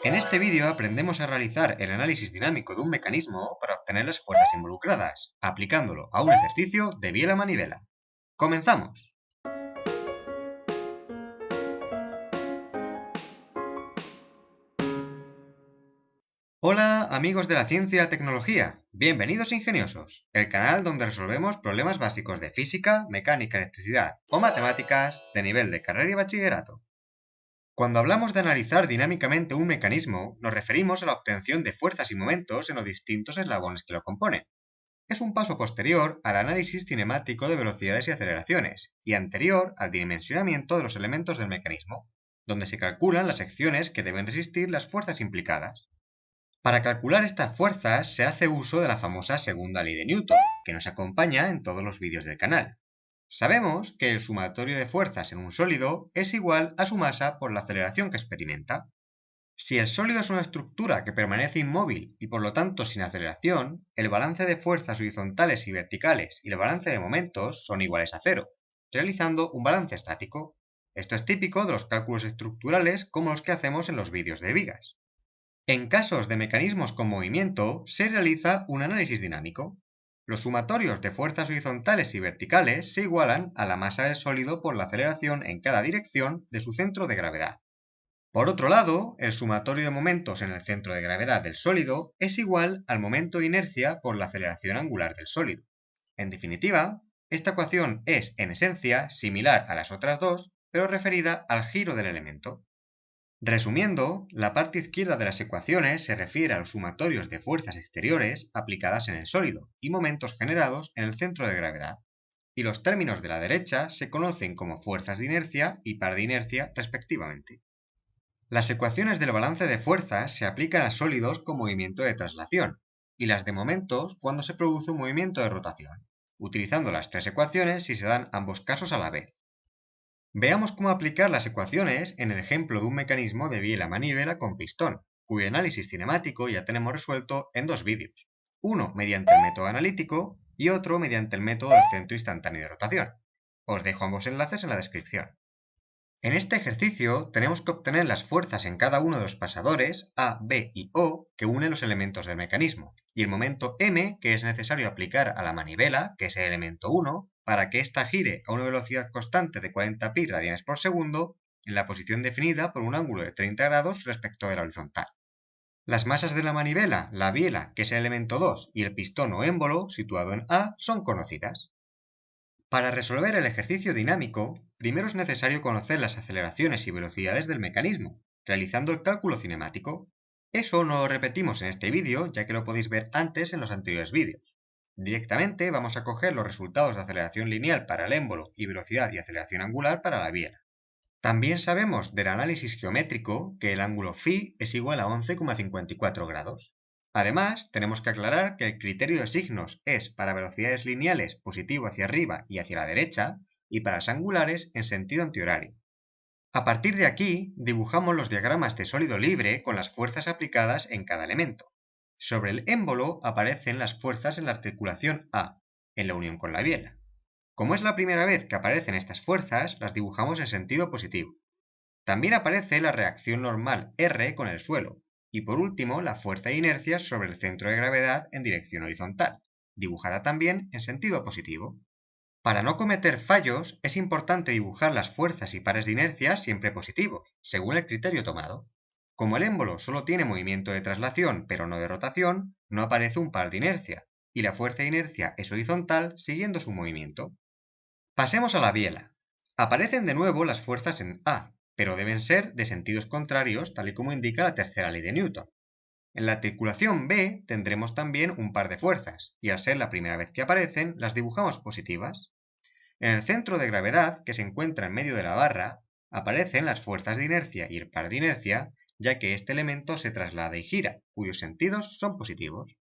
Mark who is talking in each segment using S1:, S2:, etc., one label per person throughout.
S1: En este vídeo aprendemos a realizar el análisis dinámico de un mecanismo para obtener las fuerzas involucradas, aplicándolo a un ejercicio de biela-manivela. ¡Comenzamos! Hola amigos de la ciencia y la tecnología, bienvenidos Ingeniosos, el canal donde resolvemos problemas básicos de física, mecánica, electricidad o matemáticas de nivel de carrera y bachillerato. Cuando hablamos de analizar dinámicamente un mecanismo, nos referimos a la obtención de fuerzas y momentos en los distintos eslabones que lo componen. Es un paso posterior al análisis cinemático de velocidades y aceleraciones, y anterior al dimensionamiento de los elementos del mecanismo, donde se calculan las secciones que deben resistir las fuerzas implicadas. Para calcular estas fuerzas se hace uso de la famosa segunda ley de Newton, que nos acompaña en todos los vídeos del canal. Sabemos que el sumatorio de fuerzas en un sólido es igual a su masa por la aceleración que experimenta. Si el sólido es una estructura que permanece inmóvil y por lo tanto sin aceleración, el balance de fuerzas horizontales y verticales y el balance de momentos son iguales a cero, realizando un balance estático. Esto es típico de los cálculos estructurales como los que hacemos en los vídeos de vigas. En casos de mecanismos con movimiento, se realiza un análisis dinámico. Los sumatorios de fuerzas horizontales y verticales se igualan a la masa del sólido por la aceleración en cada dirección de su centro de gravedad. Por otro lado, el sumatorio de momentos en el centro de gravedad del sólido es igual al momento de inercia por la aceleración angular del sólido. En definitiva, esta ecuación es, en esencia, similar a las otras dos, pero referida al giro del elemento. Resumiendo, la parte izquierda de las ecuaciones se refiere a los sumatorios de fuerzas exteriores aplicadas en el sólido y momentos generados en el centro de gravedad, y los términos de la derecha se conocen como fuerzas de inercia y par de inercia respectivamente. Las ecuaciones del balance de fuerzas se aplican a sólidos con movimiento de traslación, y las de momentos cuando se produce un movimiento de rotación, utilizando las tres ecuaciones si se dan ambos casos a la vez. Veamos cómo aplicar las ecuaciones en el ejemplo de un mecanismo de biela-manivela con pistón, cuyo análisis cinemático ya tenemos resuelto en dos vídeos, uno mediante el método analítico y otro mediante el método del centro instantáneo de rotación. Os dejo ambos enlaces en la descripción. En este ejercicio tenemos que obtener las fuerzas en cada uno de los pasadores A, B y O que unen los elementos del mecanismo, y el momento m que es necesario aplicar a la manivela, que es el elemento 1, para que ésta gire a una velocidad constante de 40 pi radianes por segundo en la posición definida por un ángulo de 30 grados respecto de la horizontal. Las masas de la manivela, la biela, que es el elemento 2, y el pistón o émbolo, situado en A, son conocidas. Para resolver el ejercicio dinámico, primero es necesario conocer las aceleraciones y velocidades del mecanismo, realizando el cálculo cinemático. Eso no lo repetimos en este vídeo, ya que lo podéis ver antes en los anteriores vídeos. Directamente vamos a coger los resultados de aceleración lineal para el émbolo y velocidad y aceleración angular para la biela. También sabemos del análisis geométrico que el ángulo φ es igual a 11,54 grados. Además, tenemos que aclarar que el criterio de signos es para velocidades lineales positivo hacia arriba y hacia la derecha, y para las angulares en sentido antihorario. A partir de aquí, dibujamos los diagramas de sólido libre con las fuerzas aplicadas en cada elemento. Sobre el émbolo aparecen las fuerzas en la articulación A, en la unión con la biela. Como es la primera vez que aparecen estas fuerzas, las dibujamos en sentido positivo. También aparece la reacción normal R con el suelo, y por último la fuerza de inercia sobre el centro de gravedad en dirección horizontal, dibujada también en sentido positivo. Para no cometer fallos, es importante dibujar las fuerzas y pares de inercia siempre positivos, según el criterio tomado. Como el émbolo solo tiene movimiento de traslación pero no de rotación, no aparece un par de inercia, y la fuerza de inercia es horizontal siguiendo su movimiento. Pasemos a la biela. Aparecen de nuevo las fuerzas en A, pero deben ser de sentidos contrarios, tal y como indica la tercera ley de Newton. En la articulación B tendremos también un par de fuerzas, y al ser la primera vez que aparecen, las dibujamos positivas. En el centro de gravedad, que se encuentra en medio de la barra, aparecen las fuerzas de inercia y el par de inercia, ya que este elemento se traslada y gira, cuyos sentidos son positivos.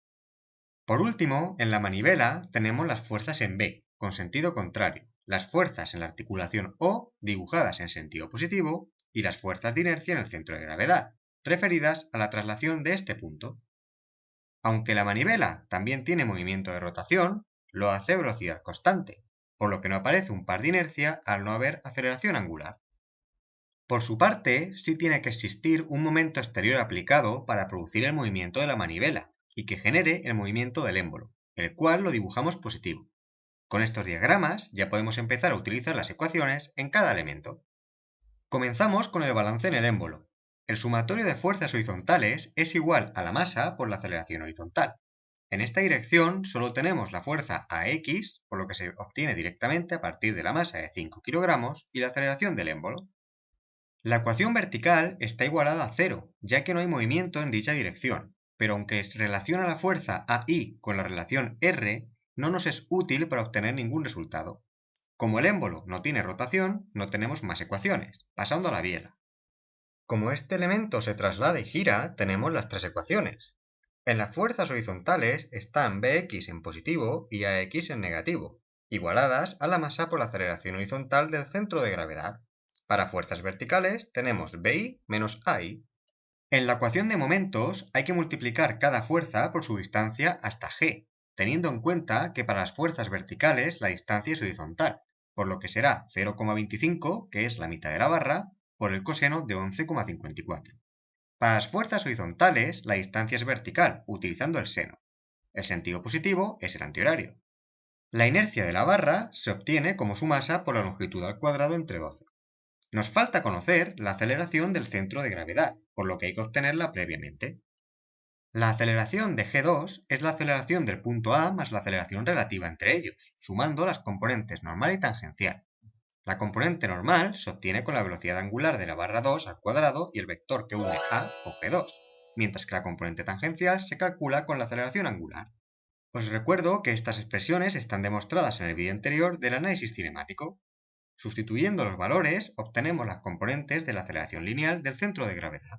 S1: Por último, en la manivela tenemos las fuerzas en B, con sentido contrario, las fuerzas en la articulación O, dibujadas en sentido positivo, y las fuerzas de inercia en el centro de gravedad, referidas a la traslación de este punto. Aunque la manivela también tiene movimiento de rotación, lo hace a velocidad constante, por lo que no aparece un par de inercia al no haber aceleración angular. Por su parte, sí tiene que existir un momento exterior aplicado para producir el movimiento de la manivela y que genere el movimiento del émbolo, el cual lo dibujamos positivo. Con estos diagramas ya podemos empezar a utilizar las ecuaciones en cada elemento. Comenzamos con el balance en el émbolo. El sumatorio de fuerzas horizontales es igual a la masa por la aceleración horizontal. En esta dirección solo tenemos la fuerza AX, por lo que se obtiene directamente a partir de la masa de 5 kilogramos y la aceleración del émbolo. La ecuación vertical está igualada a 0, ya que no hay movimiento en dicha dirección, pero aunque relaciona la fuerza AI con la relación R, no nos es útil para obtener ningún resultado. Como el émbolo no tiene rotación, no tenemos más ecuaciones, pasando a la biela. Como este elemento se traslada y gira, tenemos las tres ecuaciones. En las fuerzas horizontales están Bx en positivo y Ax en negativo, igualadas a la masa por la aceleración horizontal del centro de gravedad. Para fuerzas verticales tenemos Bi menos Ai. En la ecuación de momentos hay que multiplicar cada fuerza por su distancia hasta g, teniendo en cuenta que para las fuerzas verticales la distancia es horizontal, por lo que será 0,25, que es la mitad de la barra, por el coseno de 11,54. Para las fuerzas horizontales la distancia es vertical, utilizando el seno. El sentido positivo es el antihorario. La inercia de la barra se obtiene como su masa por la longitud al cuadrado entre 12. Nos falta conocer la aceleración del centro de gravedad, por lo que hay que obtenerla previamente. La aceleración de g2 es la aceleración del punto A más la aceleración relativa entre ellos, sumando las componentes normal y tangencial. La componente normal se obtiene con la velocidad angular de la barra 2 al cuadrado y el vector que une A o g2, mientras que la componente tangencial se calcula con la aceleración angular. Os recuerdo que estas expresiones están demostradas en el vídeo anterior del análisis cinemático. Sustituyendo los valores, obtenemos las componentes de la aceleración lineal del centro de gravedad.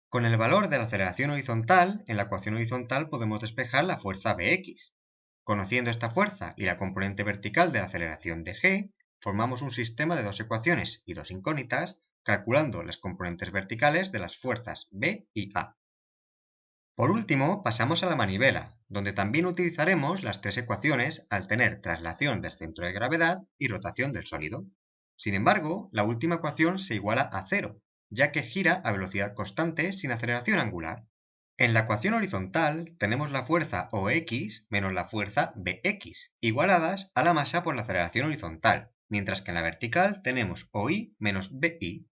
S1: Con el valor de la aceleración horizontal, en la ecuación horizontal podemos despejar la fuerza Bx. Conociendo esta fuerza y la componente vertical de la aceleración de g, formamos un sistema de dos ecuaciones y dos incógnitas, calculando las componentes verticales de las fuerzas B y A. Por último, pasamos a la manivela, donde también utilizaremos las tres ecuaciones al tener traslación del centro de gravedad y rotación del sólido. Sin embargo, la última ecuación se iguala a 0, ya que gira a velocidad constante sin aceleración angular. En la ecuación horizontal tenemos la fuerza OX menos la fuerza BX, igualadas a la masa por la aceleración horizontal, mientras que en la vertical tenemos OI menos BI.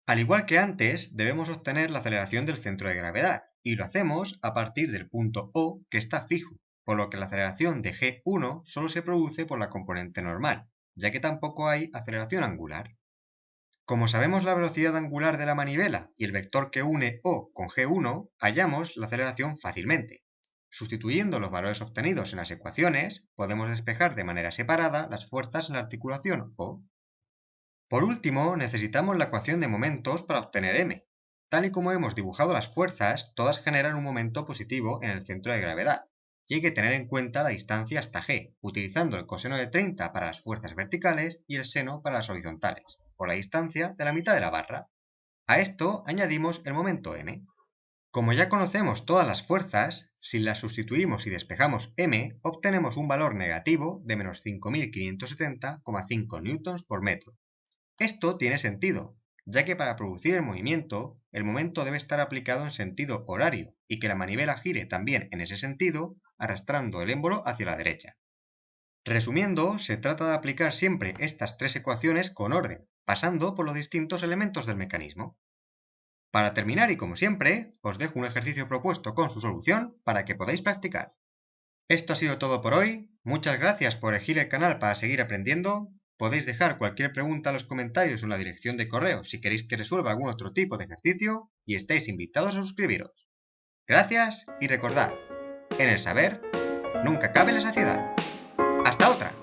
S1: Al igual que antes, debemos obtener la aceleración del centro de gravedad, y lo hacemos a partir del punto O que está fijo, por lo que la aceleración de G1 solo se produce por la componente normal, ya que tampoco hay aceleración angular. Como sabemos la velocidad angular de la manivela y el vector que une O con G1, hallamos la aceleración fácilmente. Sustituyendo los valores obtenidos en las ecuaciones, podemos despejar de manera separada las fuerzas en la articulación O. Por último, necesitamos la ecuación de momentos para obtener m. Tal y como hemos dibujado las fuerzas, todas generan un momento positivo en el centro de gravedad, y hay que tener en cuenta la distancia hasta g, utilizando el coseno de 30 para las fuerzas verticales y el seno para las horizontales, por la distancia de la mitad de la barra. A esto añadimos el momento m. Como ya conocemos todas las fuerzas, si las sustituimos y despejamos m, obtenemos un valor negativo de menos 5.570,5 newtons por metro. Esto tiene sentido, ya que para producir el momento debe estar aplicado en sentido horario y que la manivela gire también en ese sentido, arrastrando el émbolo hacia la derecha. Resumiendo, se trata de aplicar siempre estas tres ecuaciones con orden, pasando por los distintos elementos del mecanismo. Para terminar y como siempre, os dejo un ejercicio propuesto con su solución para que podáis practicar. Esto ha sido todo por hoy, muchas gracias por elegir el canal para seguir aprendiendo. Podéis dejar cualquier pregunta en los comentarios o en la dirección de correo si queréis que resuelva algún otro tipo de ejercicio y estáis invitados a suscribiros. Gracias y recordad, en el saber nunca cabe la saciedad. ¡Hasta otra!